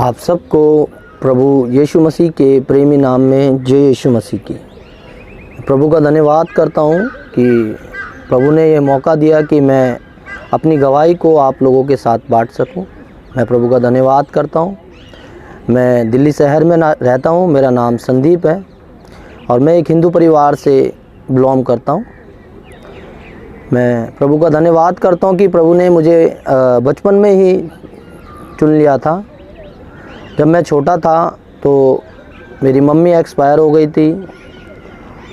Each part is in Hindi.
आप सबको प्रभु यीशु मसीह के प्रेमी नाम में जय यीशु मसीह की। प्रभु का धन्यवाद करता हूँ कि प्रभु ने ये मौका दिया कि मैं अपनी गवाही को आप लोगों के साथ बांट सकूँ। मैं प्रभु का धन्यवाद करता हूँ। मैं दिल्ली शहर में रहता हूँ। मेरा नाम संदीप है और मैं एक हिंदू परिवार से बिलोंग करता हूँ। मैं प्रभु का धन्यवाद करता हूँ कि प्रभु ने मुझे बचपन में ही चुन लिया था। जब मैं छोटा था तो मेरी मम्मी एक्सपायर हो गई थी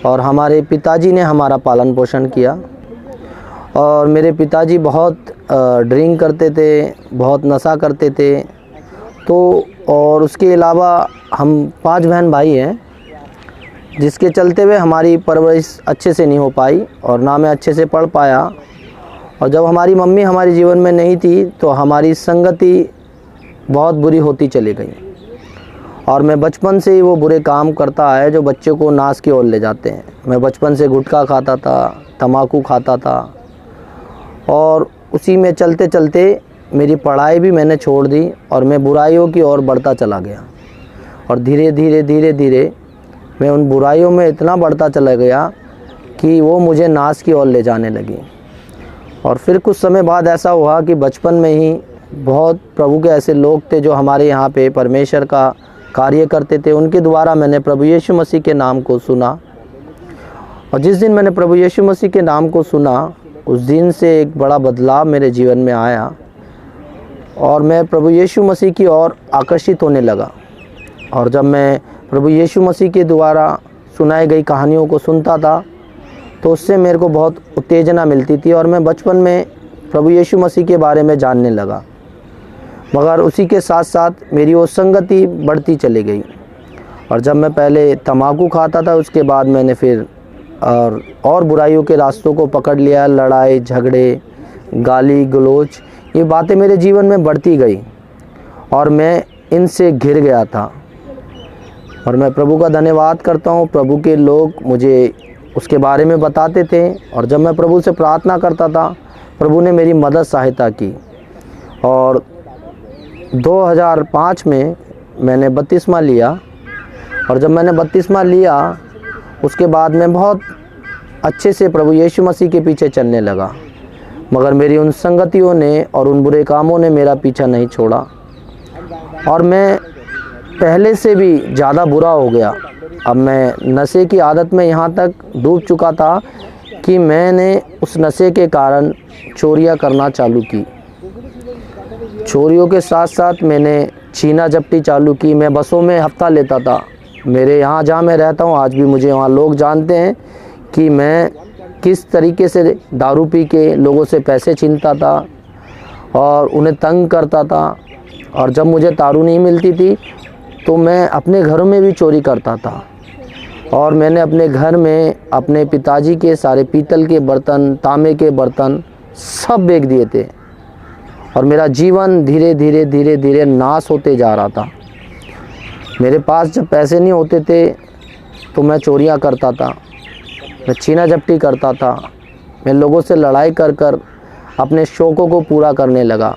और हमारे पिताजी ने हमारा पालन पोषण किया। और मेरे पिताजी बहुत ड्रिंक करते थे, बहुत नशा करते थे। तो और उसके अलावा हम 5 बहन भाई हैं, जिसके चलते हुए हमारी परवरिश अच्छे से नहीं हो पाई और ना मैं अच्छे से पढ़ पाया। और जब हमारी मम्मी हमारे जीवन में नहीं थी तो हमारी संगति बहुत बुरी होती चली गई और मैं बचपन से ही वो बुरे काम करता है जो बच्चे को नाश की ओर ले जाते हैं। मैं बचपन से गुटखा खाता था, तम्बाकू खाता था और उसी में चलते चलते मेरी पढ़ाई भी मैंने छोड़ दी और मैं बुराइयों की ओर बढ़ता चला गया। और धीरे धीरे मैं उन बुराइयों में इतना बढ़ता चला गया कि वो मुझे नाश की ओर ले जाने लगी। और फिर कुछ समय बाद ऐसा हुआ कि बचपन में ही बहुत प्रभु के ऐसे लोग थे जो हमारे यहाँ पे परमेश्वर का कार्य करते थे। उनके द्वारा मैंने प्रभु यीशु मसीह के नाम को सुना और जिस दिन मैंने प्रभु यीशु मसीह के नाम को सुना उस दिन से एक बड़ा बदलाव मेरे जीवन में आया और मैं प्रभु यीशु मसीह की ओर आकर्षित होने लगा। और जब मैं प्रभु यीशु मसीह के द्वारा सुनाई गई कहानियों को सुनता था तो उससे मेरे को बहुत उत्तेजना मिलती थी और मैं बचपन में प्रभु यीशु मसीह के बारे में जानने लगा। मगर उसी के साथ साथ मेरी वो संगति बढ़ती चली गई। और जब मैं पहले तम्बाकू खाता था उसके बाद मैंने फिर और बुराइयों के रास्तों को पकड़ लिया। लड़ाई झगड़े, गाली गलौज, ये बातें मेरे जीवन में बढ़ती गई और मैं इनसे घिर गया था। और मैं प्रभु का धन्यवाद करता हूँ, प्रभु के लोग मुझे उसके बारे में बताते थे और जब मैं प्रभु से प्रार्थना करता था प्रभु ने मेरी मदद सहायता की। और 2005 में मैंने बपतिस्मा लिया और जब मैंने बपतिस्मा लिया उसके बाद मैं बहुत अच्छे से प्रभु यीशु मसीह के पीछे चलने लगा। मगर मेरी उन संगतियों ने और उन बुरे कामों ने मेरा पीछा नहीं छोड़ा और मैं पहले से भी ज़्यादा बुरा हो गया। अब मैं नशे की आदत में यहाँ तक डूब चुका था कि मैंने उस नशे के कारण चोरियाँ करना चालू की। चोरियों के साथ साथ मैंने छीना झपटी चालू की। मैं बसों में हफ्ता लेता था। मेरे यहाँ जहाँ मैं रहता हूँ आज भी मुझे वहाँ लोग जानते हैं कि मैं किस तरीके से दारू पी के लोगों से पैसे छीनता था और उन्हें तंग करता था। और जब मुझे दारू नहीं मिलती थी तो मैं अपने घरों में भी चोरी करता था। और मैंने अपने घर में अपने पिताजी के सारे पीतल के बर्तन, तांबे के बर्तन सब बेच दिए थे और मेरा जीवन धीरे धीरे नाश होते जा रहा था। मेरे पास जब पैसे नहीं होते थे तो मैं चोरियां करता था, मैं छीना झपटी करता था, मैं लोगों से लड़ाई कर अपने शौक़ों को पूरा करने लगा।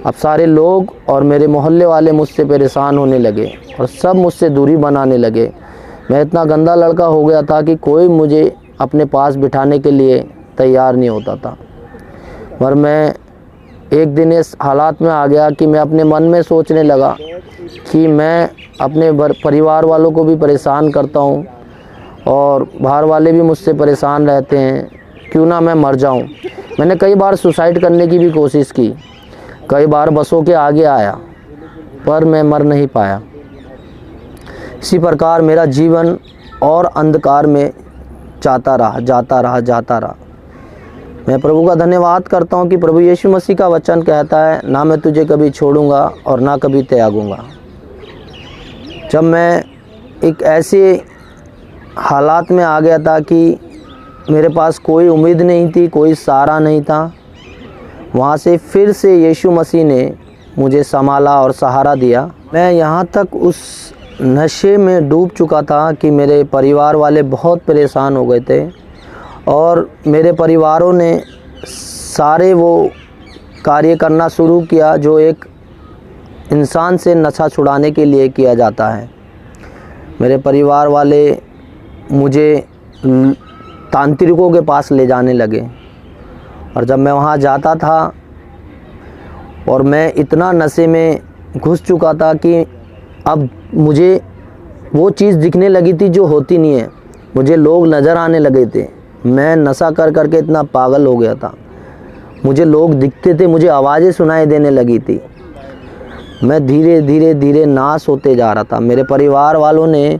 अब सारे लोग और मेरे मोहल्ले वाले मुझसे परेशान होने लगे और सब मुझसे दूरी बनाने लगे। मैं इतना गंदा लड़का हो गया था कि कोई मुझे अपने पास बिठाने के लिए तैयार नहीं होता था। पर मैं एक दिन इस हालात में आ गया कि मैं अपने मन में सोचने लगा कि मैं अपने परिवार वालों को भी परेशान करता हूँ और बाहर वाले भी मुझसे परेशान रहते हैं, क्यों ना मैं मर जाऊँ। मैंने कई बार सुसाइड करने की भी कोशिश की, कई बार बसों के आगे आया पर मैं मर नहीं पाया। इसी प्रकार मेरा जीवन और अंधकार में जाता रहा। मैं प्रभु का धन्यवाद करता हूँ कि प्रभु यीशु मसीह का वचन कहता है, ना मैं तुझे कभी छोड़ूंगा और ना कभी त्यागूंगा। जब मैं एक ऐसे हालात में आ गया था कि मेरे पास कोई उम्मीद नहीं थी, कोई सहारा नहीं था, वहाँ से फिर से यीशु मसीह ने मुझे संभाला और सहारा दिया। मैं यहाँ तक उस नशे में डूब चुका था कि मेरे परिवार वाले बहुत परेशान हो गए थे और मेरे परिवारों ने सारे वो कार्य करना शुरू किया जो एक इंसान से नशा छुड़ाने के लिए किया जाता है। मेरे परिवार वाले मुझे तांत्रिकों के पास ले जाने लगे, और जब मैं वहाँ जाता था और मैं इतना नशे में घुस चुका था कि अब मुझे वो चीज़ दिखने लगी थी जो होती नहीं है। मुझे लोग नज़र आने लगे थे। मैं नशा कर कर के इतना पागल हो गया था। मुझे लोग दिखते थे, मुझे आवाज़ें सुनाई देने लगी थी। मैं धीरे धीरे धीरे नाश होते जा रहा था। मेरे परिवार वालों ने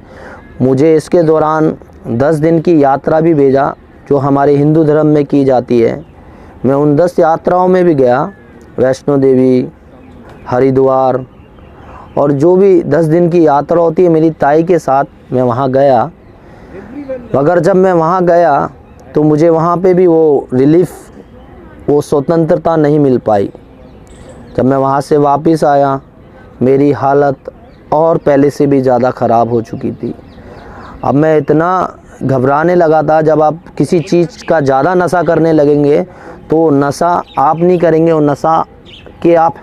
मुझे इसके दौरान 10 दिन की यात्रा भी भेजा, जो हमारे हिंदू धर्म में की जाती है। मैं उन 10 यात्राओं में भी गया, वैष्णो देवी, हरिद्वार, और जो भी 10 दिन की यात्रा होती है मेरी ताई के साथ मैं वहाँ गया। मगर जब मैं वहाँ गया तो मुझे वहाँ पे भी वो रिलीफ, वो स्वतंत्रता नहीं मिल पाई। जब मैं वहाँ से वापस आया मेरी हालत और पहले से भी ज़्यादा ख़राब हो चुकी थी। अब मैं इतना घबराने लगा था। जब आप किसी चीज़ का ज़्यादा नशा करने लगेंगे तो नशा आप नहीं करेंगे, वो नशा के आप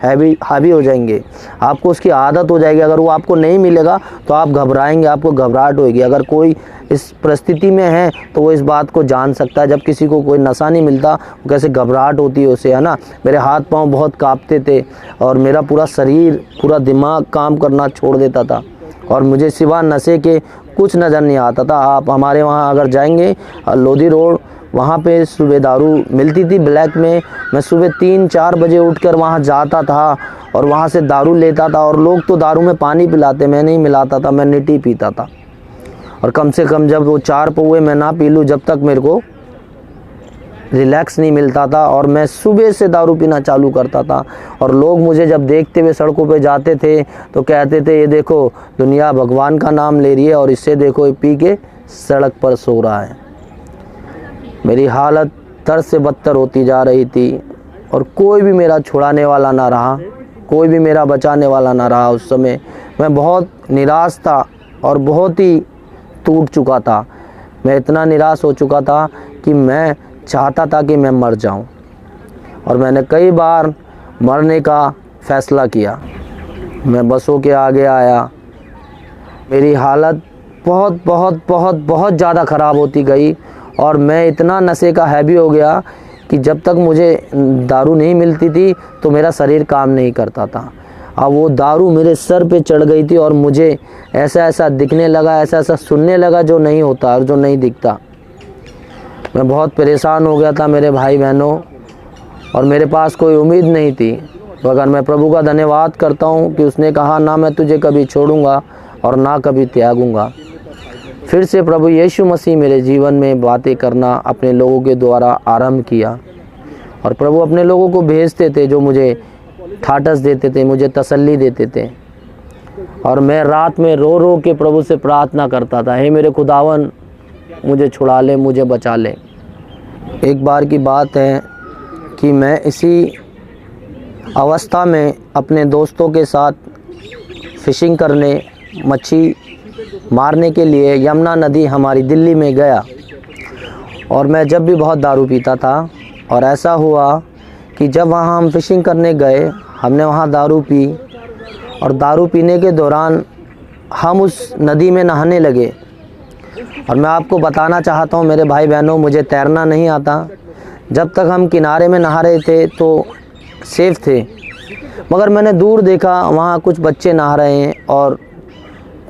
हावी हो जाएंगे, आपको उसकी आदत हो जाएगी। अगर वो आपको नहीं मिलेगा तो आप घबराएंगे, आपको घबराहट होगी। अगर कोई इस परिस्थिति में है तो वो इस बात को जान सकता है। जब किसी को कोई नशा नहीं मिलता वो कैसे घबराहट होती है उसे, है ना। मेरे हाथ पांव बहुत कांपते थे और मेरा पूरा शरीर, पूरा दिमाग काम करना छोड़ देता था, और मुझे सिवा नशे के कुछ नज़र नहीं आता था। आप हमारे वहाँ अगर जाएंगे लोधी रोड, वहाँ पे सुबह दारू मिलती थी ब्लैक में। मैं सुबह 3-4 बजे उठकर वहाँ जाता था और वहाँ से दारू लेता था, और लोग तो दारू में पानी पिलाते, मैं नहीं मिलाता था, मैं निटी पीता था। और कम से कम जब वो 4 पौए मैं ना पी लूँ जब तक मेरे को रिलैक्स नहीं मिलता था। और मैं सुबह से दारू पीना चालू करता था, और लोग मुझे जब देखते हुए सड़कों पे जाते थे तो कहते थे ये देखो दुनिया भगवान का नाम ले रही है और इससे देखो ये पी के सड़क पर सो रहा है। मेरी हालत तर से बदतर होती जा रही थी, और कोई भी मेरा छुड़ाने वाला ना रहा, कोई भी मेरा बचाने वाला ना रहा। उस समय मैं बहुत निराश था और बहुत ही टूट चुका था। मैं इतना निराश हो चुका था कि मैं चाहता था कि मैं मर जाऊं, और मैंने कई बार मरने का फ़ैसला किया। मैं बसों के आगे आया, मेरी हालत बहुत बहुत बहुत बहुत ज़्यादा ख़राब होती गई, और मैं इतना नशे का हैवी हो गया कि जब तक मुझे दारू नहीं मिलती थी तो मेरा शरीर काम नहीं करता था। अब वो दारू मेरे सर पे चढ़ गई थी और मुझे ऐसा ऐसा दिखने लगा, ऐसा ऐसा सुनने लगा जो नहीं होता और जो नहीं दिखता। मैं बहुत परेशान हो गया था मेरे भाई बहनों, और मेरे पास कोई उम्मीद नहीं थी। मगर मैं प्रभु का धन्यवाद करता हूँ कि उसने कहा ना मैं तुझे कभी छोड़ूंगा और ना कभी त्यागूंगा। फिर से प्रभु यीशु मसीह मेरे जीवन में बातें करना अपने लोगों के द्वारा आरंभ किया, और प्रभु अपने लोगों को भेजते थे जो मुझे ठाटस देते थे, मुझे तसल्ली देते थे। और मैं रात में रो रो के प्रभु से प्रार्थना करता था, हे मेरे खुदावन मुझे छुड़ा ले, मुझे बचा ले। एक बार की बात है कि मैं इसी अवस्था में अपने दोस्तों के साथ फ़िशिंग करने, मच्छी मारने के लिए यमुना नदी हमारी दिल्ली में गया। और मैं जब भी बहुत दारू पीता था, और ऐसा हुआ कि जब वहाँ हम फ़िशिंग करने गए, हमने वहाँ दारू पी, और दारू पीने के दौरान हम उस नदी में नहाने लगे। और मैं आपको बताना चाहता हूँ मेरे भाई बहनों, मुझे तैरना नहीं आता। जब तक हम किनारे में नहा रहे थे तो सेफ थे, मगर मैंने दूर देखा वहाँ कुछ बच्चे नहा रहे हैं और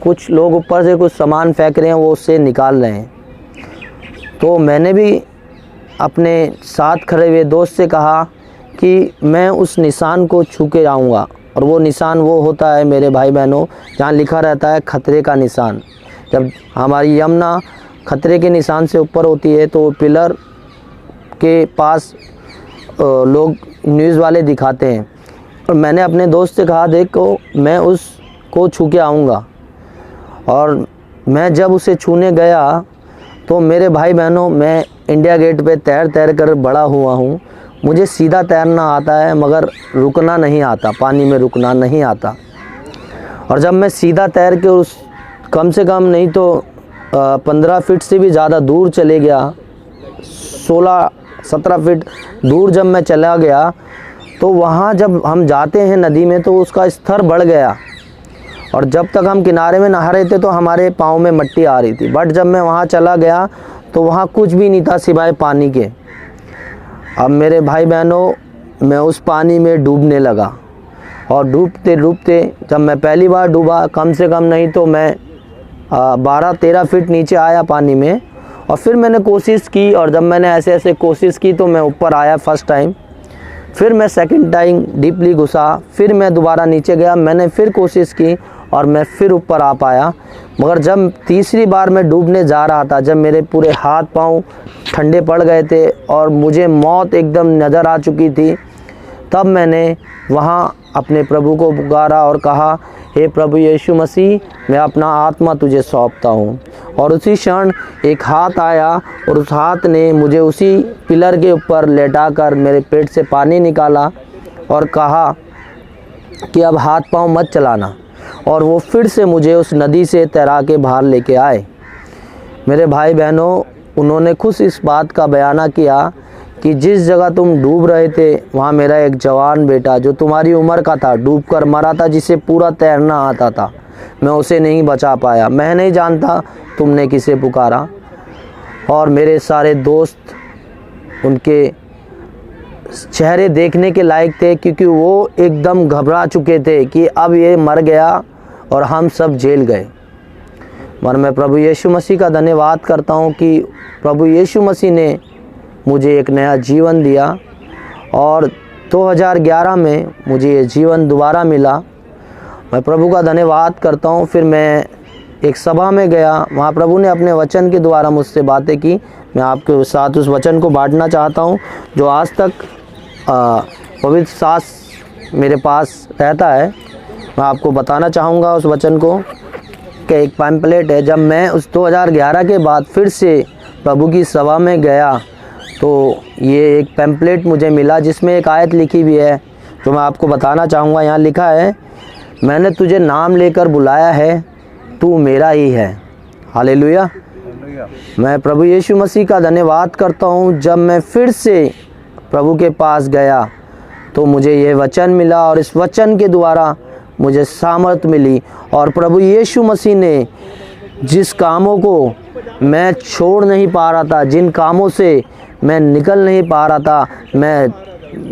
कुछ लोग ऊपर से कुछ सामान फेंक रहे हैं, वो उससे निकाल रहे हैं। तो मैंने भी अपने साथ खड़े हुए दोस्त से कहा कि मैं उस निशान को छू के आऊँगा, और वो निशान वो होता है मेरे भाई बहनों जहाँ लिखा रहता है खतरे का निशान। जब हमारी यमुना खतरे के निशान से ऊपर होती है तो पिलर के पास लोग न्यूज़ वाले दिखाते हैं। और मैंने अपने दोस्त से कहा देखो मैं उसको छू के आऊँगा, और मैं जब उसे छूने गया तो मेरे भाई बहनों मैं इंडिया गेट पे तैर तैर कर बड़ा हुआ हूँ। मुझे सीधा तैरना आता है मगर रुकना नहीं आता, पानी में रुकना नहीं आता। और जब मैं सीधा तैर के उस कम से कम नहीं तो 15 फीट से भी ज़्यादा दूर चले गया, 16-17 फीट दूर जब मैं चला गया तो वहाँ जब हम जाते हैं नदी में तो उसका स्तर बढ़ गया, और जब तक हम किनारे में नहा रहे थे तो हमारे पाँव में मिट्टी आ रही थी। बट जब मैं वहाँ चला गया तो वहाँ कुछ भी नहीं था सिवाय पानी के। अब मेरे भाई बहनों, मैं उस पानी में डूबने लगा, और डूबते डूबते जब मैं पहली बार डूबा, कम से कम नहीं तो मैं 12-13 फीट नीचे आया पानी में। और फिर मैंने कोशिश की, और जब मैंने ऐसे ऐसे कोशिश की तो मैं ऊपर आया फर्स्ट टाइम। फिर मैं सेकंड टाइम डीपली घुसा, फिर मैं दोबारा नीचे गया, मैंने फिर कोशिश की और मैं फिर ऊपर आ पाया। मगर जब तीसरी बार मैं डूबने जा रहा था, जब मेरे पूरे हाथ पाँव ठंडे पड़ गए थे और मुझे मौत एकदम नज़र आ चुकी थी, तब मैंने वहाँ अपने प्रभु को पुकारा और कहा, हे प्रभु यीशु मसीह, मैं अपना आत्मा तुझे सौंपता हूँ। और उसी क्षण एक हाथ आया और उस हाथ ने मुझे उसी पिलर के ऊपर लेटाकर मेरे पेट से पानी निकाला और कहा कि अब हाथ पाँव मत चलाना। और वो फिर से मुझे उस नदी से तैरा के बाहर लेके आए। मेरे भाई बहनों, उन्होंने खुद इस बात का बयाना किया कि जिस जगह तुम डूब रहे थे वहाँ मेरा एक जवान बेटा जो तुम्हारी उम्र का था डूब कर मरा था, जिसे पूरा तैरना आता था, मैं उसे नहीं बचा पाया। मैं नहीं जानता तुमने किसे पुकारा। और मेरे सारे दोस्त, उनके चेहरे देखने के लायक थे, क्योंकि वो एकदम घबरा चुके थे कि अब ये मर गया और हम सब जेल गए। मगर मैं प्रभु यीशु मसीह का धन्यवाद करता हूँ कि प्रभु यीशु मसीह ने मुझे एक नया जीवन दिया, और 2011 में मुझे ये जीवन दोबारा मिला। मैं प्रभु का धन्यवाद करता हूँ। फिर मैं एक सभा में गया, वहाँ प्रभु ने अपने वचन के द्वारा मुझसे बातें की। मैं आपके साथ उस वचन को बांटना चाहता हूँ जो आज तक पवित्र शास्त्र मेरे पास रहता है। मैं आपको बताना चाहूँगा उस वचन को कि एक पैम्पलेट है। जब मैं उस 2011 के बाद फिर से प्रभु की सभा में गया तो ये एक पैम्पलेट मुझे मिला जिसमें एक आयत लिखी हुई है जो मैं आपको बताना चाहूँगा। यहाँ लिखा है, मैंने तुझे नाम लेकर बुलाया है, तू मेरा ही है। हालेलुया। मैं प्रभु यीशु मसीह का धन्यवाद करता हूँ। जब मैं फिर से प्रभु के पास गया तो मुझे ये वचन मिला, और इस वचन के द्वारा मुझे सामर्थ मिली। और प्रभु यीशु मसीह ने जिस कामों को मैं छोड़ नहीं पा रहा था, जिन कामों से मैं निकल नहीं पा रहा था, मैं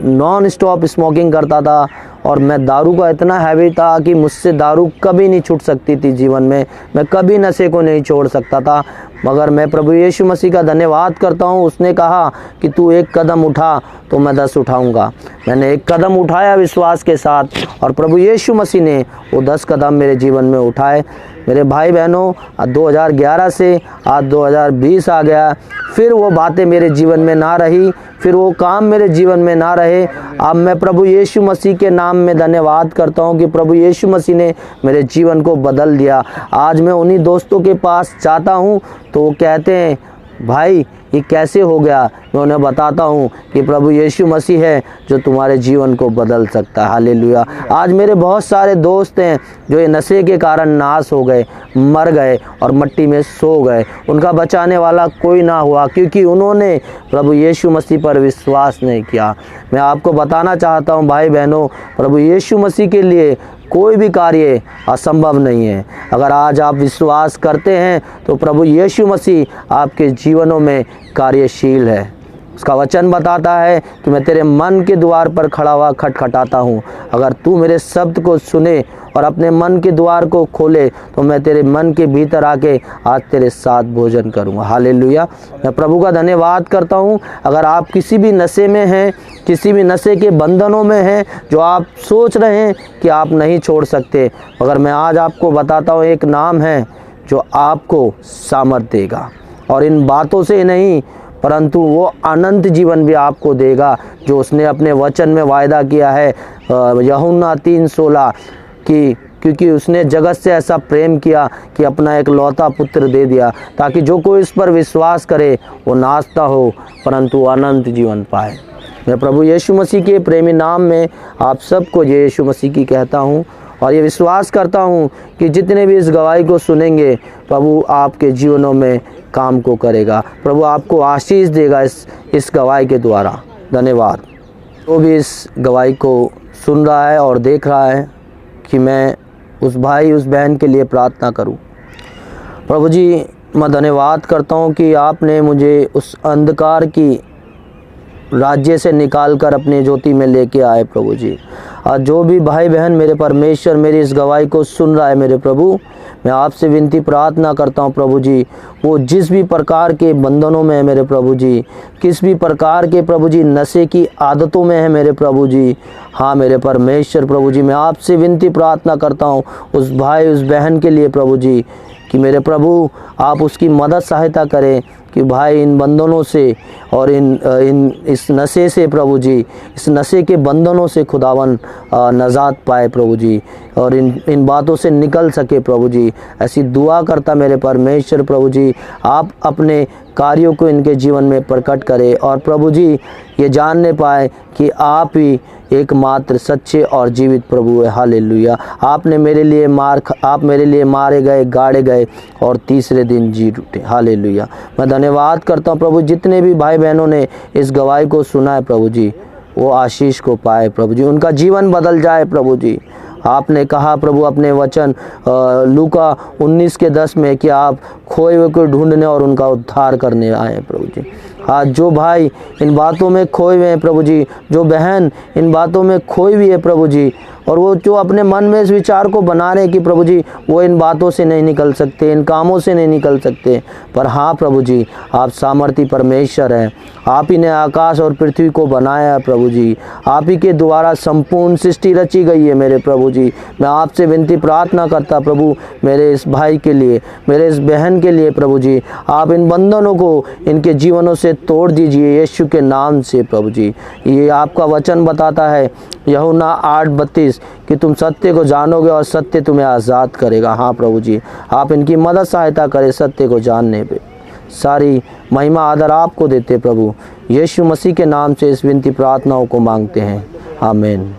नॉन स्टॉप स्मोकिंग करता था और मैं दारू का इतना हैवी था कि मुझसे दारू कभी नहीं छूट सकती थी जीवन में। मैं कभी नशे को नहीं छोड़ सकता था। मगर मैं प्रभु यीशु मसीह का धन्यवाद करता हूँ, उसने कहा कि तू एक कदम उठा तो मैं 10 उठाऊँगा। मैंने एक कदम उठाया विश्वास के साथ, और प्रभु यीशु मसीह ने वो 10 कदम मेरे जीवन में उठाए। मेरे भाई बहनों, 2011 से आज 2020 आ गया। फिर वो बातें मेरे जीवन में ना रही, फिर वो काम मेरे जीवन में ना रहे। अब मैं प्रभु यीशु मसीह के नाम में धन्यवाद करता हूँ कि प्रभु यीशु मसीह ने मेरे जीवन को बदल दिया। आज मैं उन्हीं दोस्तों के पास जाता हूँ तो वो कहते हैं, भाई ये कैसे हो गया? मैं उन्हें बताता हूँ कि प्रभु यीशु मसीह है जो तुम्हारे जीवन को बदल सकता है। हालेलुया। आज मेरे बहुत सारे दोस्त हैं जो ये नशे के कारण नाश हो गए, मर गए और मिट्टी में सो गए। उनका बचाने वाला कोई ना हुआ, क्योंकि उन्होंने प्रभु यीशु मसीह पर विश्वास नहीं किया। मैं आपको बताना चाहता हूँ भाई बहनों, प्रभु यीशु मसीह के लिए कोई भी कार्य असंभव नहीं है। अगर आज आप विश्वास करते हैं तो प्रभु यीशु मसीह आपके जीवनों में कार्यशील है। उसका वचन बताता है कि मैं तेरे मन के द्वार पर खड़ा हुआ खटखटाता हूँ। अगर तू मेरे शब्द को सुने और अपने मन के द्वार को खोले तो मैं तेरे मन के भीतर आके आज तेरे साथ भोजन करूँगा। हालेलुया। मैं प्रभु का धन्यवाद करता हूँ। अगर आप किसी भी नशे में हैं, किसी भी नशे के बंधनों में हैं, जो आप सोच रहे हैं कि आप नहीं छोड़ सकते, मगर मैं आज आपको बताता हूँ एक नाम है जो आपको सामर्थ देगा, और इन बातों से नहीं परंतु वो अनंत जीवन भी आपको देगा जो उसने अपने वचन में वायदा किया है। यूहन्ना 3:16 कि क्योंकि उसने जगत से ऐसा प्रेम किया कि अपना एक लौता पुत्र दे दिया, ताकि जो कोई इस पर विश्वास करे वो नाश ना हो परंतु अनंत जीवन पाए। मैं प्रभु यीशु मसीह के प्रेमी नाम में आप सबको यीशु मसीह की कहता हूँ, और ये विश्वास करता हूँ कि जितने भी इस गवाही को सुनेंगे प्रभु आपके जीवनों में काम को करेगा। प्रभु आपको आशीष देगा इस गवाही के द्वारा। धन्यवाद। जो भी इस गवाही को सुन रहा है और देख रहा है कि मैं उस भाई उस बहन के लिए प्रार्थना करूं। प्रभु जी, मैं धन्यवाद करता हूं कि आपने मुझे उस अंधकार की राज्य से निकाल कर अपनी ज्योति में लेके आए प्रभु जी। और जो भी भाई बहन मेरे परमेश्वर मेरी इस गवाही को सुन रहा है मेरे प्रभु, मैं आपसे विनती प्रार्थना करता हूँ प्रभु जी, वो जिस भी प्रकार के बंधनों में है मेरे प्रभु जी, किस भी प्रकार के प्रभु जी नशे की आदतों में है मेरे प्रभु जी, हाँ मेरे परमेश्वर प्रभु जी, मैं आपसे विनती प्रार्थना करता हूँ उस भाई उस बहन के लिए प्रभु जी, कि मेरे प्रभु आप उसकी मदद सहायता करें कि भाई इन बंधनों से और इस नशे से प्रभु जी, इस नशे के बंधनों से खुदावन नजात पाए प्रभु जी, और इन बातों से निकल सके प्रभु जी। ऐसी दुआ करता मेरे परमेश्वर प्रभु जी, आप अपने कार्यों को इनके जीवन में प्रकट करें और प्रभु जी ये जानने पाए कि आप ही एकमात्र सच्चे और जीवित प्रभु है। हालेलुया। आप मेरे लिए मारे गए, गाड़े गए और तीसरे दिन जी उठे। हालेलुया। मैं धन्यवाद करता हूँ प्रभु, जितने भी भाई बहनों ने इस गवाही को सुना है प्रभु जी, वो आशीष को पाए प्रभु जी, उनका जीवन बदल जाए प्रभु जी। आपने कहा प्रभु अपने वचन लूका 19:10 में कि आप खोए हुए को ढूंढने और उनका उद्धार करने आए प्रभु जी। आज जो भाई इन बातों में खोए हुए हैं प्रभु जी, जो बहन इन बातों में खोई हुई है प्रभु जी, और वो जो अपने मन में इस विचार को बना रहे हैं कि प्रभु जी वो इन बातों से नहीं निकल सकते, इन कामों से नहीं निकल सकते, पर हाँ प्रभु जी आप सामर्थी परमेश्वर हैं। आप ही ने आकाश और पृथ्वी को बनाया है प्रभु जी, आप ही के द्वारा संपूर्ण सृष्टि रची गई है मेरे प्रभु जी। मैं आपसे विनती प्रार्थना करता प्रभु, मेरे इस भाई के लिए, मेरे इस बहन के लिए प्रभु जी, आप इन बंधनों को इनके जीवनों से तोड़ दीजिए यीशु के नाम से प्रभु जी। ये आपका वचन बताता है यूहन्ना 8:32 कि तुम सत्य को जानोगे और सत्य तुम्हें आज़ाद करेगा। हाँ प्रभु जी, आप इनकी मदद सहायता करें सत्य को जानने पे। सारी महिमा आदर आपको देते प्रभु, यीशु मसीह के नाम से इस विनती प्रार्थनाओं को मांगते हैं, आमीन।